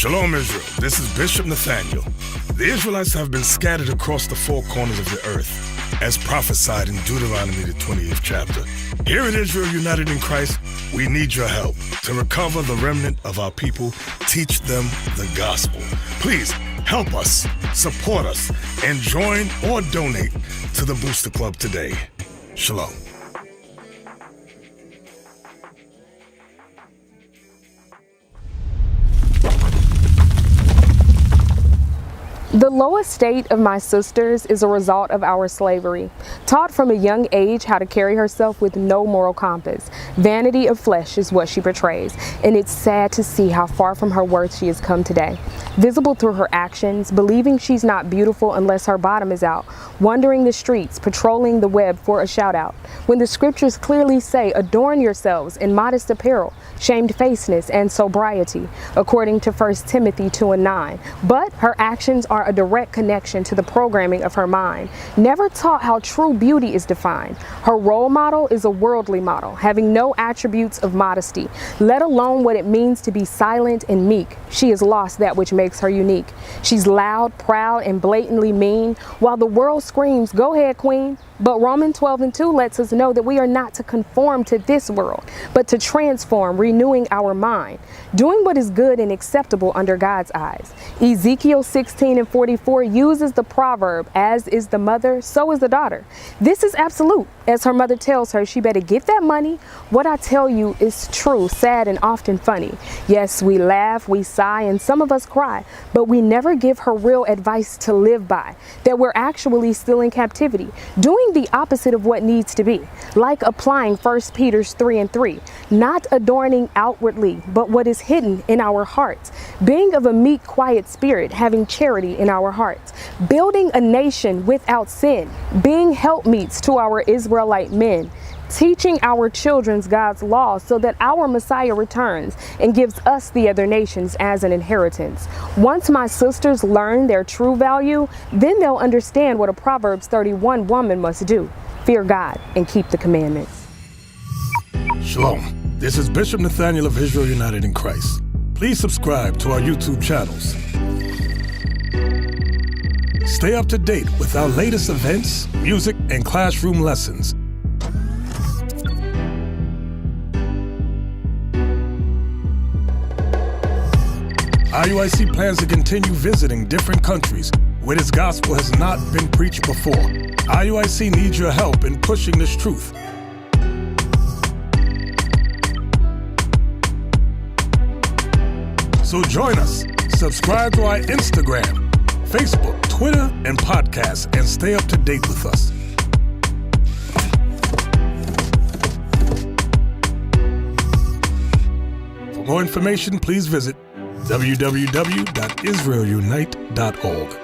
Shalom, Israel. This is Bishop Nathaniel. The Israelites have been scattered across the four corners of the earth, as prophesied in Deuteronomy, the 28th chapter. Here at Israel United in Christ, we need your help to recover the remnant of our people, teach them the gospel. Please help us, support us, and join or donate to the Booster Club today. Shalom. The low estate of my sisters is a result of our slavery. Taught from a young age how to carry herself with no moral compass. Vanity of flesh is what she portrays, and it's sad to see how far from her worth she has come today. Visible through her actions, believing she's not beautiful unless her bottom is out, wandering the streets, patrolling the web for a shout out. When the scriptures clearly say, adorn yourselves in modest apparel, shamefacedness, and sobriety, according to 1 Timothy 2:9. But her actions are a direct connection to the programming of her mind. Never taught how true beauty is defined. Her role model is a worldly model, having no attributes of modesty, let alone what it means to be silent and meek. She has lost that which makes her unique. She's loud, proud, and blatantly mean, while the world screams, go ahead, queen. But Romans 12:2 lets us know that we are not to conform to this world, but to transform, renewing our mind, doing what is good and acceptable under God's eyes. Ezekiel 16:44 uses the proverb, as is the mother, so is the daughter. This is absolute, as her mother tells her she better get that money. What I tell you is true, sad, and often funny. Yes, we laugh, we sigh, and some of us cry, but we never give her real advice to live by, that we're actually still in captivity, doing the opposite of what needs to be, like applying 1 Peter 3:3, not adorning outwardly, but what is hidden in our hearts, being of a meek, quiet spirit, having charity in our hearts, building a nation without sin, being helpmeets to our Israelite men, teaching our children God's law so that our Messiah returns and gives us the other nations as an inheritance. Once my sisters learn their true value, then they'll understand what a Proverbs 31 woman must do. Fear God and keep the commandments. Shalom. This is Bishop Nathaniel of Israel United in Christ. Please subscribe to our YouTube channels. Stay up to date with our latest events, music, and classroom lessons. IUIC plans to continue visiting different countries where this gospel has not been preached before. IUIC needs your help in pushing this truth. So join us, subscribe to our Instagram, Facebook, Twitter, and podcasts, and stay up to date with us. For more information, please visit www.israelunite.org.